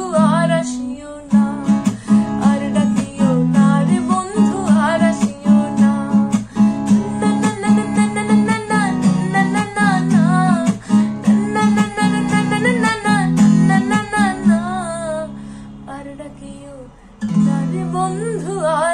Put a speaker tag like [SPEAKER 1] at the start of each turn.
[SPEAKER 1] বন্ধু আর আসিও না, আর ডাকিও না রে বন্ধু আর আসিও না। আর ডাকিও না রে বন্ধু আর